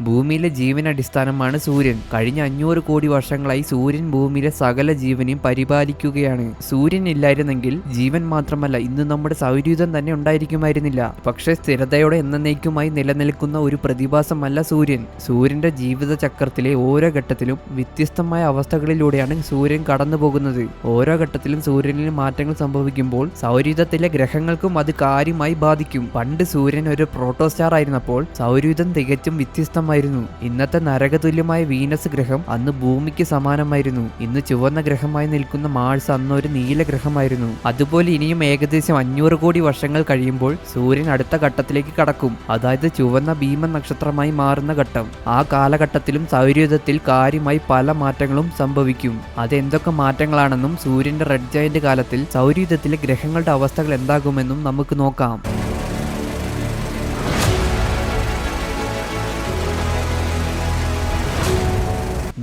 ഭൂമിയിലെ ജീവനടിസ്ഥാനമാണ് സൂര്യൻ. കഴിഞ്ഞ 500 കോടി വർഷങ്ങളായി സൂര്യൻ ഭൂമിയിലെ സകല ജീവനെയും പരിപാലിക്കുകയാണ്. സൂര്യൻ ഇല്ലായിരുന്നെങ്കിൽ ജീവൻ മാത്രമല്ല ഇന്ന് നമ്മുടെ സൗരയൂഥം തന്നെ ഉണ്ടായിരിക്കുമായിരുന്നില്ല. പക്ഷേ സ്ഥിരതയോടെ എന്നേക്കുമായി നിലനിൽക്കുന്ന ഒരു പ്രതിഭാസമല്ല സൂര്യൻ. സൂര്യന്റെ ജീവിത ചക്രത്തിലെ ഓരോ ഘട്ടത്തിലും വ്യത്യസ്തമായ അവസ്ഥകളിലൂടെയാണ് സൂര്യൻ കടന്നു പോകുന്നത്. ഓരോ ഘട്ടത്തിലും സൂര്യനിൽ മാറ്റങ്ങൾ സംഭവിക്കുമ്പോൾ സൗരയൂഥത്തിലെ ഗ്രഹങ്ങൾക്കും അത് കാര്യമായി ബാധിക്കും. പണ്ട് സൂര്യൻ ഒരു പ്രോട്ടോസ്റ്റാർ ആയിരുന്നപ്പോൾ സൗരയൂഥം തികച്ചും വ്യത്യസ്തമായിരുന്നു. ഇന്നത്തെ നരകതുല്യമായ വീനസ് ഗ്രഹം അന്ന് ഭൂമിക്ക് സമാനമായിരുന്നു. ഇന്ന് ചുവന്ന ഗ്രഹമായി നിൽക്കുന്ന മാഴ്സ് അന്ന് ഒരു നീല ഗ്രഹമായിരുന്നു. അതുപോലെ ഇനിയും ഏകദേശം 500 കോടി വർഷങ്ങൾ കഴിയുമ്പോൾ സൂര്യൻ അടുത്ത ഘട്ടത്തിലേക്ക് കടക്കും. അതായത് ചുവന്ന ഭീമൻ നക്ഷത്രമായി മാറുന്ന ഘട്ടം. ആ കാലഘട്ടത്തിലും സൗരയൂഥത്തിൽ കാര്യമായി പല മാറ്റങ്ങളും സംഭവിക്കും. അതെന്തൊക്കെ മാറ്റങ്ങളാണെന്നും സൂര്യന്റെ റെഡ് ജയന്റ് കാലത്തിൽ സൗരയൂഥത്തിലെ ഗ്രഹങ്ങളുടെ അവസ്ഥകൾ എന്താകുമെന്നും നമുക്ക് നോക്കാം.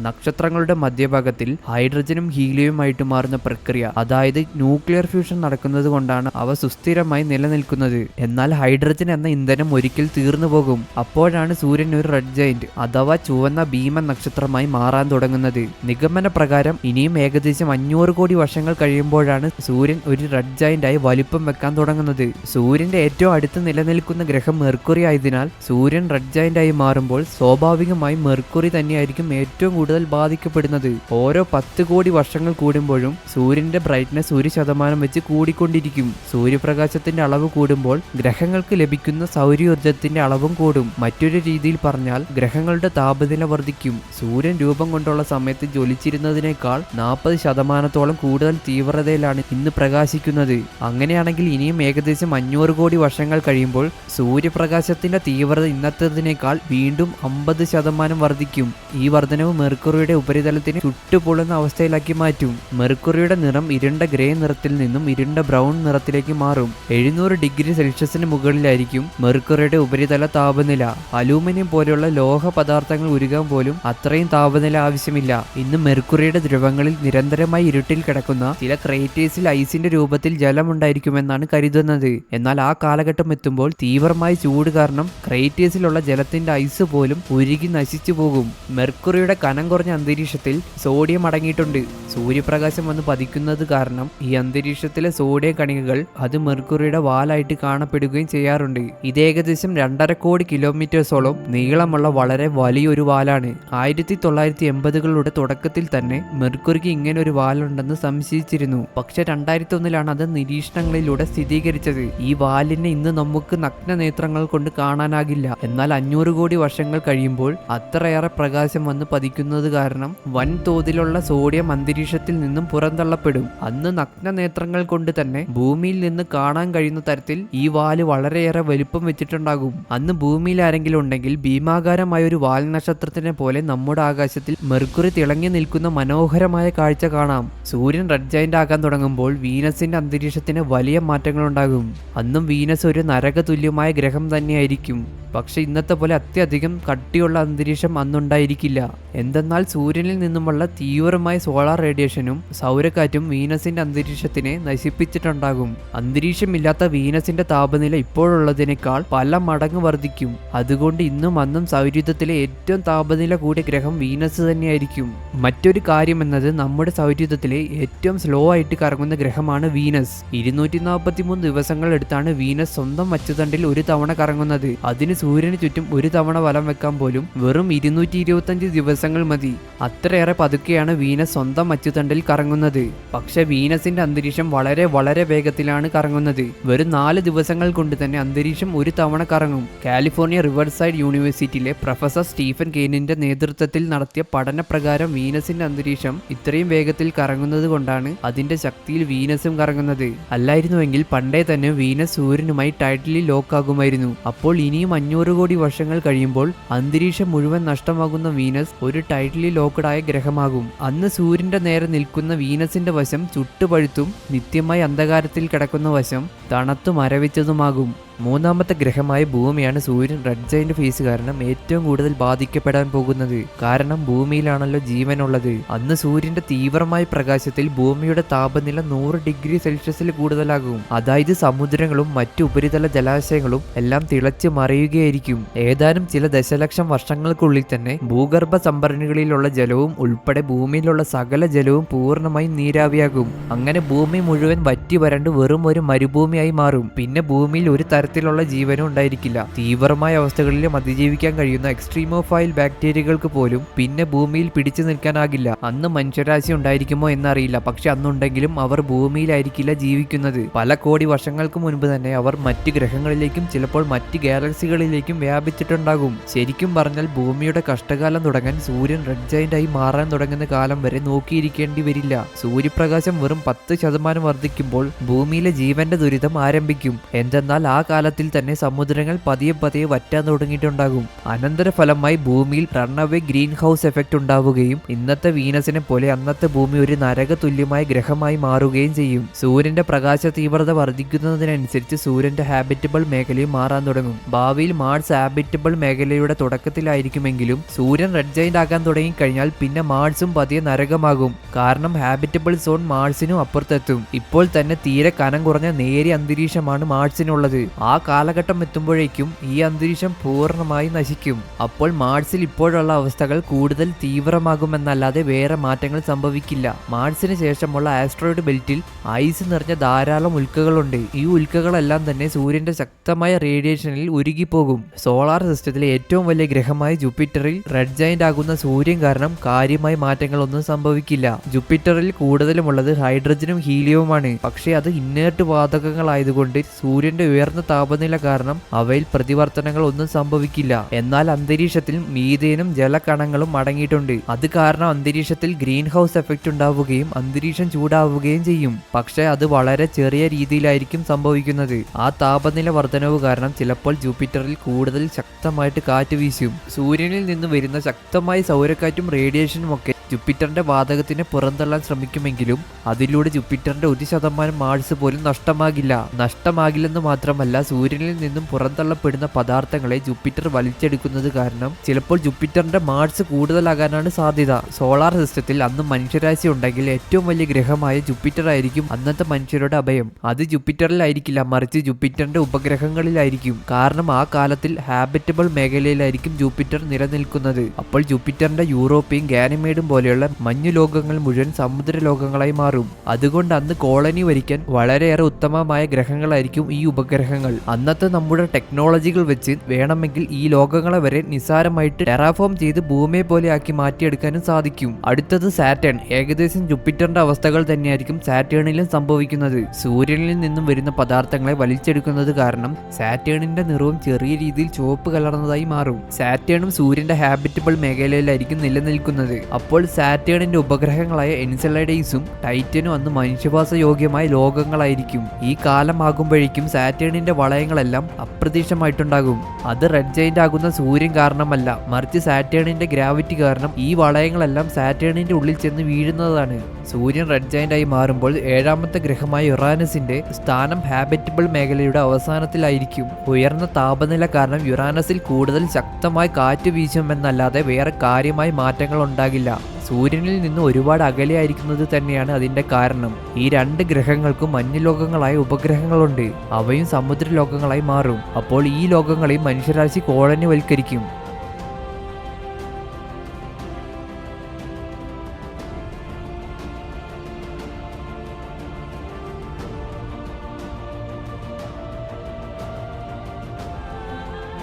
നക്ഷത്രങ്ങളുടെ മധ്യഭാഗത്തിൽ ഹൈഡ്രജനും ഹീലിയവുമായിട്ട് മാറുന്ന പ്രക്രിയ, അതായത് ന്യൂക്ലിയർ ഫ്യൂഷൻ നടക്കുന്നത് കൊണ്ടാണ് അവ സുസ്ഥിരമായി നിലനിൽക്കുന്നത്. എന്നാൽ ഹൈഡ്രജൻ എന്ന ഇന്ധനം ഒരിക്കൽ തീർന്നു പോകും. അപ്പോഴാണ് സൂര്യൻ ഒരു റെഡ് ജയന്റ് അഥവാ ചുവന്ന ഭീമൻ നക്ഷത്രമായി മാറാൻ തുടങ്ങുന്നത്. നിഗമന പ്രകാരം ഇനിയും ഏകദേശം 500 കോടി വർഷങ്ങൾ കഴിയുമ്പോഴാണ് സൂര്യൻ ഒരു റെഡ് ജയന്റായി വലിപ്പം വെക്കാൻ തുടങ്ങുന്നത്. സൂര്യന്റെ ഏറ്റവും അടുത്ത് നിലനിൽക്കുന്ന ഗ്രഹം മെർക്കുറി ആയതിനാൽ സൂര്യൻ റെഡ് ജയന്റായി മാറുമ്പോൾ സ്വാഭാവികമായും മെർക്കുറി തന്നെയായിരിക്കും ഏറ്റവും കൂടുതൽ ബാധിക്കപ്പെടുന്നത്. ഓരോ 10 കോടി വർഷങ്ങൾ കൂടുമ്പോഴും സൂര്യന്റെ ബ്രൈറ്റ്നസ് 1% വെച്ച് കൂടിക്കൊണ്ടിരിക്കും. സൂര്യപ്രകാശത്തിന്റെ അളവ് കൂടുമ്പോൾ ഗ്രഹങ്ങൾക്ക് ലഭിക്കുന്ന സൗരയൂർജത്തിന്റെ അളവും കൂടും. മറ്റൊരു രീതിയിൽ പറഞ്ഞാൽ ഗ്രഹങ്ങളുടെ താപനില വർദ്ധിക്കും. സൂര്യൻ രൂപം കൊണ്ടുള്ള സമയത്ത് ജ്വലിച്ചിരുന്നതിനേക്കാൾ 40% കൂടുതൽ തീവ്രതയിലാണ് ഇന്ന് പ്രകാശിക്കുന്നത്. അങ്ങനെയാണെങ്കിൽ ഇനിയും ഏകദേശം 500 കോടി വർഷങ്ങൾ കഴിയുമ്പോൾ സൂര്യപ്രകാശത്തിന്റെ തീവ്രത ഇന്നത്തേതിനേക്കാൾ വീണ്ടും 50% വർദ്ധിക്കും. ഈ വർധനവ് മെർക്കുറിയുടെ ഉപരിതലത്തിന് ചുട്ടുപൊള്ളുന്ന അവസ്ഥയിലാക്കി മാറ്റും. മെർക്കുറിയുടെ നിറം ഇരുണ്ട ഗ്രേ നിറത്തിൽ നിന്നും ഇരുണ്ട ബ്രൗൺ നിറത്തിലേക്ക് മാറും. 700 ഡിഗ്രി സെൽഷ്യസിന് മുകളിലായിരിക്കും മെർക്കുറിയുടെ ഉപരിതല താപനില. അലൂമിനിയം പോലെയുള്ള ലോഹ പദാർത്ഥങ്ങൾ ഉരുകാൻ പോലും അത്രയും താപനില ആവശ്യമില്ല. ഇന്ന് മെർക്കുറിയുടെ ധ്രുവങ്ങളിൽ നിരന്തരമായി ഇരുട്ടിൽ കിടക്കുന്ന ചില ക്രേറ്റേഴ്സിൽ ഐസിന്റെ രൂപത്തിൽ ജലമുണ്ടായിരിക്കുമെന്നാണ് കരുതുന്നത്. എന്നാൽ ആ കാലഘട്ടം എത്തുമ്പോൾ തീവ്രമായ ചൂട് കാരണം ക്രേറ്റേഴ്സിലുള്ള ജലത്തിന്റെ ഐസ് പോലും ഉരുകി നശിച്ചു പോകും. മെർക്കുറിയുടെ കനം കുറഞ്ഞ അന്തരീക്ഷത്തിൽ സോഡിയം അടങ്ങിയിട്ടുണ്ട്. സൂര്യപ്രകാശം വന്ന് പതിക്കുന്നത് കാരണം ഈ അന്തരീക്ഷത്തിലെ സോഡിയം കണികകൾ അത് മെർക്കുറിയുടെ വാലായിട്ട് കാണപ്പെടുകയും ചെയ്യാറുണ്ട്. ഇത് ഏകദേശം 2.5 കോടി കിലോമീറ്റേഴ്സോളം നീളമുള്ള വളരെ വലിയൊരു വാലാണ്. 1980കളുടെ തുടക്കത്തിൽ തന്നെ മെർക്കുറിക്ക് ഇങ്ങനെ ഒരു വാലുണ്ടെന്ന് സംശയിച്ചിരുന്നു. പക്ഷെ 2001 അത് നിരീക്ഷണങ്ങളിലൂടെ സ്ഥിരീകരിച്ചത്. ഈ വാലിനെ ഇന്ന് നമുക്ക് നഗ്നനേത്രങ്ങൾ കൊണ്ട് കാണാനാകില്ല. എന്നാൽ 500 കോടി വർഷങ്ങൾ കഴിയുമ്പോൾ അത്രയേറെ പ്രകാശം വന്ന് പതിക്കുന്നത് കാരണം വൻതോതിലുള്ള സോഡിയം അന്തരീക്ഷത്തിൽ നിന്നും പുറന്തള്ളപ്പെടും. അന്ന് നഗ്നനേത്രങ്ങൾ കൊണ്ട് തന്നെ ഭൂമിയിൽ നിന്ന് കാണാൻ കഴിയുന്ന തരത്തിൽ ഈ വാല് വളരെയേറെ വലുപ്പം വെച്ചിട്ടുണ്ടാകും. അന്ന് ഭൂമിയിൽ ആരെങ്കിലും ഉണ്ടെങ്കിൽ ഭീമാകാരമായ ഒരു വാൽ നക്ഷത്രത്തിനെ പോലെ നമ്മുടെ ആകാശത്തിൽ മെർക്കുറി തിളങ്ങി നിൽക്കുന്ന മനോഹരമായ കാഴ്ച കാണാം. സൂര്യൻ റെഡ് ജയന്റ് ആകാൻ തുടങ്ങുമ്പോൾ വീനസിന്റെ അന്തരീക്ഷത്തിന് വലിയ മാറ്റങ്ങൾ ഉണ്ടാകും. അന്നും വീനസ് ഒരു നരകതുല്യമായ ഗ്രഹം തന്നെയായിരിക്കും. പക്ഷെ ഇന്നത്തെ പോലെ അത്യധികം കട്ടിയുള്ള അന്തരീക്ഷം അന്നുണ്ടായിരിക്കില്ല. എന്തെന്നാൽ സൂര്യനിൽ നിന്നുമുള്ള തീവ്രമായ സോളാർ റേഡിയേഷനും സൗരക്കാറ്റും വീനസിന്റെ അന്തരീക്ഷത്തിനെ നശിപ്പിച്ചിട്ടുണ്ടാകും. അന്തരീക്ഷമില്ലാത്ത വീനസിന്റെ താപനില ഇപ്പോഴുള്ളതിനേക്കാൾ പല മടങ്ങ് വർദ്ധിക്കും. അതുകൊണ്ട് ഇന്നും അന്നും സൗരയൂഥത്തിലെ ഏറ്റവും താപനില കൂടിയ ഗ്രഹം വീനസ് തന്നെയായിരിക്കും. മറ്റൊരു കാര്യം എന്നത് നമ്മുടെ സൗരയൂഥത്തിലെ ഏറ്റവും സ്ലോ ആയിട്ട് കറങ്ങുന്ന ഗ്രഹമാണ് വീനസ്. 243 ദിവസങ്ങൾ എടുത്താണ് വീനസ് സ്വന്തം അച്ചുതണ്ടിൽ ഒരു തവണ കറങ്ങുന്നത്. അതിന് സൂര്യന് ചുറ്റും ഒരു തവണ വലം വെക്കാൻ പോലും വെറും 225 ദിവസങ്ങൾ മതി. അത്രയേറെ പതുക്കെയാണ് വീനസ് സ്വന്തം അച്ചുതണ്ടിൽ കറങ്ങുന്നത്. പക്ഷെ വീനസിന്റെ അന്തരീക്ഷം വളരെ വളരെ വേഗത്തിലാണ് കറങ്ങുന്നത്. വെറും 4 ദിവസങ്ങൾ കൊണ്ട് തന്നെ അന്തരീക്ഷം ഒരു തവണ കറങ്ങും. കാലിഫോർണിയ റിവർസൈഡ് യൂണിവേഴ്സിറ്റിയിലെ പ്രൊഫസർ സ്റ്റീഫൻ കെയ്നിന്റെ നേതൃത്വത്തിൽ നടത്തിയ പഠനപ്രകാരം വീനസിന്റെ അന്തരീക്ഷം ഇത്രയും വേഗത്തിൽ കറങ്ങുന്നത് കൊണ്ടാണ് അതിന്റെ ശക്തിയിൽ വീനസും കറങ്ങുന്നത്. അല്ലായിരുന്നുവെങ്കിൽ പണ്ടേ തന്നെ വീനസ് സൂര്യനുമായി ടൈറ്റ്ലി ലോക്കാകുമായിരുന്നു. അപ്പോൾ ഇനിയും 500 കോടി വർഷങ്ങൾ കഴിയുമ്പോൾ അന്തരീക്ഷം മുഴുവൻ നഷ്ടമാകുന്ന വീനസ് ഒരു ടൈറ്റ്ലി ലോക്ക്ഡായ ഗ്രഹമാകും. അന്ന് സൂര്യന്റെ നേരെ നിൽക്കുന്ന വീനസിന്റെ വശം ചുട്ടുപഴുത്തും നിത്യമായി അന്ധകാരത്തിൽ കിടക്കുന്ന വശം തണുത്തു മരവിച്ചതുമാകും. മൂന്നാമത്തെ ഗ്രഹമായ ഭൂമിയാണ് സൂര്യൻ റെഡ് ജയന്റ് ഫേസ് കാരണം ഏറ്റവും കൂടുതൽ ബാധിക്കപ്പെടാൻ പോകുന്നത്. കാരണം ഭൂമിയിലാണല്ലോ ജീവനുള്ളത്. അന്ന് സൂര്യന്റെ തീവ്രമായ പ്രകാശത്തിൽ ഭൂമിയുടെ താപനില 100 ഡിഗ്രി സെൽഷ്യസിൽ കൂടുതലാകും. അതായത് സമുദ്രങ്ങളും മറ്റു ഉപരിതല ജലാശയങ്ങളും എല്ലാം തിളച്ചു മറിയുകയായിരിക്കും. ഏതാനും ചില ദശലക്ഷം വർഷങ്ങൾക്കുള്ളിൽ തന്നെ ഭൂഗർഭ സംഭരണികളിലുള്ള ജലവും ഉൾപ്പെടെ ഭൂമിയിലുള്ള സകല ജലവും പൂർണ്ണമായും നീരാവിയാകും. അങ്ങനെ ഭൂമി മുഴുവൻ വറ്റി വരണ്ട് വെറും ഒരു മരുഭൂമിയായി മാറും. പിന്നെ ഭൂമിയിൽ ഒരു തരത്തിലുള്ള ജീവനും ഉണ്ടായിരിക്കില്ല. തീവ്രമായ അവസ്ഥകളിലും അതിജീവിക്കാൻ കഴിയുന്ന എക്സ്ട്രീമോഫൈൽ ബാക്ടീരിയകൾക്ക് പോലും പിന്നെ ഭൂമിയിൽ പിടിച്ചു നിൽക്കാനാകില്ല. അന്ന് മനുഷ്യരാശി ഉണ്ടായിരിക്കുമോ എന്നറിയില്ല. പക്ഷെ അന്നുണ്ടെങ്കിലും അവർ ഭൂമിയിലായിരിക്കില്ല ജീവിക്കുന്നത്. പല കോടി വർഷങ്ങൾക്ക് മുൻപ് തന്നെ അവർ മറ്റ് ഗ്രഹങ്ങളിലേക്കും ചിലപ്പോൾ മറ്റ് ഗാലക്സികളിലേക്കും വ്യാപിച്ചിട്ടുണ്ടാകും. ശരിക്കും പറഞ്ഞാൽ ഭൂമിയുടെ കഷ്ടകാലം തുടങ്ങാൻ സൂര്യൻ റെഡ് ജയന്റ് ആയി മാറാൻ തുടങ്ങുന്ന കാലം വരെ നോക്കിയിരിക്കേണ്ടി വരില്ല. സൂര്യപ്രകാശം വെറും 10% വർദ്ധിക്കുമ്പോൾ ഭൂമിയിലെ ജീവന്റെ ദുരിതം ആരംഭിക്കും. എന്തെന്നാൽ ആ കാലത്തിൽ തന്നെ സമുദ്രങ്ങൾ പതിയെ പതിയെ വറ്റാൻ തുടങ്ങിയിട്ടുണ്ടാകും. അനന്തരഫലമായി ഭൂമിയിൽ റൺഅവേ ഗ്രീൻ ഹൗസ് എഫക്റ്റ് ഉണ്ടാവുകയും ഇന്നത്തെ വീനസിനെ പോലെ അന്നത്തെ ഭൂമി ഒരു നരക തുല്യമായ ഗ്രഹമായി മാറുകയും ചെയ്യും. സൂര്യന്റെ പ്രകാശ തീവ്രത വർദ്ധിക്കുന്നതിനനുസരിച്ച് സൂര്യന്റെ ഹാബിറ്റബിൾ മേഖലയും മാറാൻ തുടങ്ങും. ഭാവിയിൽ മാർസ് ഹാബിറ്റബിൾ മേഖലയുടെ തുടക്കത്തിലായിരിക്കുമെങ്കിലും സൂര്യൻ റെഡ് ജയന്റ് ആകാൻ തുടങ്ങിക്കഴിഞ്ഞാൽ പിന്നെ മാർസും പതിയെ നരകമാകും. കാരണം ഹാബിറ്റബിൾ സോൺ മാർസിനും അപ്പുറത്തെത്തും. ഇപ്പോൾ തന്നെ തീരെ കനം കുറഞ്ഞ നേരിയ അന്തരീക്ഷമാണ് മാർസിനുള്ളത്. ആ കാലഘട്ടം എത്തുമ്പോഴേക്കും ഈ അന്തരീക്ഷം പൂർണ്ണമായി നശിക്കും. അപ്പോൾ മാർസിൽ ഇപ്പോഴുള്ള അവസ്ഥകൾ കൂടുതൽ തീവ്രമാകുമെന്നല്ലാതെ വേറെ മാറ്റങ്ങൾ സംഭവിക്കില്ല. മാർസിന് ശേഷമുള്ള ആസ്ട്രോയിഡ് ബെൽറ്റിൽ ഐസ് നിറഞ്ഞ ധാരാളം ഉൽക്കകളുണ്ട്. ഈ ഉൽക്കകളെല്ലാം തന്നെ സൂര്യന്റെ ശക്തമായ റേഡിയേഷനിൽ ഉരുകിപ്പോകും. സോളാർ സിസ്റ്റത്തിലെ ഏറ്റവും വലിയ ഗ്രഹമായ ജൂപ്പിറ്ററിൽ റെഡ് ജയന്റ് ആകുന്ന സൂര്യൻ കാരണം കാര്യമായ മാറ്റങ്ങളൊന്നും സംഭവിക്കില്ല. ജൂപ്പിറ്ററിൽ കൂടുതലുമുള്ളത് ഹൈഡ്രജനും ഹീലിയവുമാണ്. പക്ഷേ അത് ഇന്നേർട്ട് വാതകങ്ങളായതുകൊണ്ട് സൂര്യന്റെ ഉയർന്ന താപനില കാരണം അവയിൽ പ്രതിവർത്തനങ്ങൾ ഒന്നും സംഭവിക്കില്ല. എന്നാൽ അന്തരീക്ഷത്തിൽ മീഥേനും ജലകണങ്ങളും അടങ്ങിയിട്ടുണ്ട്. അത് കാരണം അന്തരീക്ഷത്തിൽ ഗ്രീൻ ഹൗസ് എഫക്റ്റ് ഉണ്ടാവുകയും അന്തരീക്ഷം ചൂടാവുകയും ചെയ്യും. പക്ഷേ അത് വളരെ ചെറിയ രീതിയിലായിരിക്കും സംഭവിക്കുന്നത്. ആ താപനില വർധനവ് കാരണം ചിലപ്പോൾ ജൂപ്പിറ്ററിൽ കൂടുതൽ ശക്തമായിട്ട് കാറ്റ് വീശും. സൂര്യനിൽ നിന്ന് വരുന്ന ശക്തമായ സൗരക്കാറ്റും റേഡിയേഷനും ഒക്കെ ജൂപ്പിറ്ററിന്റെ വാതകത്തിനെ പുറന്തള്ളാൻ ശ്രമിക്കുമെങ്കിലും അതിലൂടെ ജൂപ്പിറ്ററിന്റെ 1% മാർസ് പോലും നഷ്ടമാകില്ലെന്ന് മാത്രമല്ല സൂര്യനിൽ നിന്നും പുറന്തള്ളപ്പെടുന്ന പദാർത്ഥങ്ങളെ ജൂപ്പിറ്റർ വലിച്ചെടുക്കുന്നത് കാരണം ചിലപ്പോൾ ജൂപ്പിറ്ററിന്റെ മാർസ് കൂടുതലാകാനാണ് സാധ്യത. സോളാർ സിസ്റ്റത്തിൽ അന്ന് മനുഷ്യരാശി ഉണ്ടെങ്കിൽ ഏറ്റവും വലിയ ഗ്രഹമായ ജൂപ്പിറ്റർ ആയിരിക്കും അന്നത്തെ മനുഷ്യരുടെ അഭയം. അത് ജൂപ്പിറ്ററിലായിരിക്കില്ല, മറിച്ച് ജൂപ്പിറ്ററിന്റെ ഉപഗ്രഹങ്ങളിലായിരിക്കും. കാരണം ആ കാലത്തിൽ ഹാബിറ്റബിൾ മേഖലയിലായിരിക്കും ജൂപ്പിറ്റർ നിലനിൽക്കുന്നത്. അപ്പോൾ ജൂപ്പിറ്ററിന്റെ യൂറോപ്പയും ഗാനിമേഡും പോലെയുള്ള മഞ്ഞു ലോകങ്ങൾ മുഴുവൻ സമുദ്ര ലോകങ്ങളായി മാറും. അതുകൊണ്ട് അന്ന് കോളനി വരിക്കാൻ വളരെയേറെ ഉത്തമമായ ഗ്രഹങ്ങളായിരിക്കും ഈ ഉപഗ്രഹങ്ങൾ. അന്നത്തെ നമ്മുടെ ടെക്നോളജികൾ വെച്ച് വേണമെങ്കിൽ ഈ ലോകങ്ങളെ വരെ നിസ്സാരമായിട്ട് ടെറാഫോം ചെയ്ത് ഭൂമിയെ പോലെ ആക്കി മാറ്റിയെടുക്കാനും സാധിക്കും. അടുത്തത് സാറ്റേൺ. ഏകദേശം ജൂപ്പിറ്ററിന്റെ അവസ്ഥകൾ തന്നെയായിരിക്കും സാറ്റേണിലും സംഭവിക്കുന്നത്. സൂര്യനിൽ നിന്നും വരുന്ന പദാർത്ഥങ്ങളെ വലിച്ചെടുക്കുന്നത് കാരണം സാറ്റേണിന്റെ നിറവും ചെറിയ രീതിയിൽ ചുവപ്പ് കലർന്നതായി മാറും. സാറ്റേണും സൂര്യന്റെ ഹാബിറ്റബിൾ മേഖലയിലായിരിക്കും നിലനിൽക്കുന്നത്. അപ്പോൾ സാറ്റേണിന്റെ ഉപഗ്രഹങ്ങളായ എൻസെലഡൈസും ടൈറ്റനും അന്ന് മനുഷ്യവാസ യോഗ്യമായ ലോകങ്ങളായിരിക്കും. ഈ കാലമാകുമ്പോഴേക്കും സാറ്റേണിന്റെ വളയങ്ങളെല്ലാം അപ്രത്യക്ഷമായിട്ടുണ്ടാകും. അത് റെഡ് ജയന്റ് ആകുന്ന സൂര്യൻ കാരണമല്ല, മറിച്ച് സാറ്റേണിന്റെ ഗ്രാവിറ്റി കാരണം ഈ വളയങ്ങളെല്ലാം സാറ്റേണിന്റെ ഉള്ളിൽ ചെന്ന് വീഴുന്നതാണ്. സൂര്യൻ റെഡ് ജയന്റ് ആയി മാറുമ്പോൾ 7ാമത്തെ ഗ്രഹമായ യുറാനസിന്റെ സ്ഥാനം ഹാബിറ്റബിൾ മേഖലയുടെ അവസാനത്തിലായിരിക്കും. ഉയർന്ന താപനില കാരണം യുറാനസിൽ കൂടുതൽ ശക്തമായി കാറ്റ് വീശുമെന്നല്ലാതെ വേറെ കാര്യമായ മാറ്റങ്ങൾ ഉണ്ടാകില്ല. സൂര്യനിൽ നിന്ന് ഒരുപാട് അകലെയായിരിക്കുന്നത് തന്നെയാണ് അതിന്റെ കാരണം. ഈ 2 ഗ്രഹങ്ങൾക്കും മഞ്ഞുലോകങ്ങളായ ഉപഗ്രഹങ്ങളുണ്ട്. അവയും സമുദ്ര ലോകങ്ങളായി മാറും. അപ്പോൾ ഈ ലോകങ്ങളെയും മനുഷ്യരാശി കോളനിവൽക്കരിക്കും.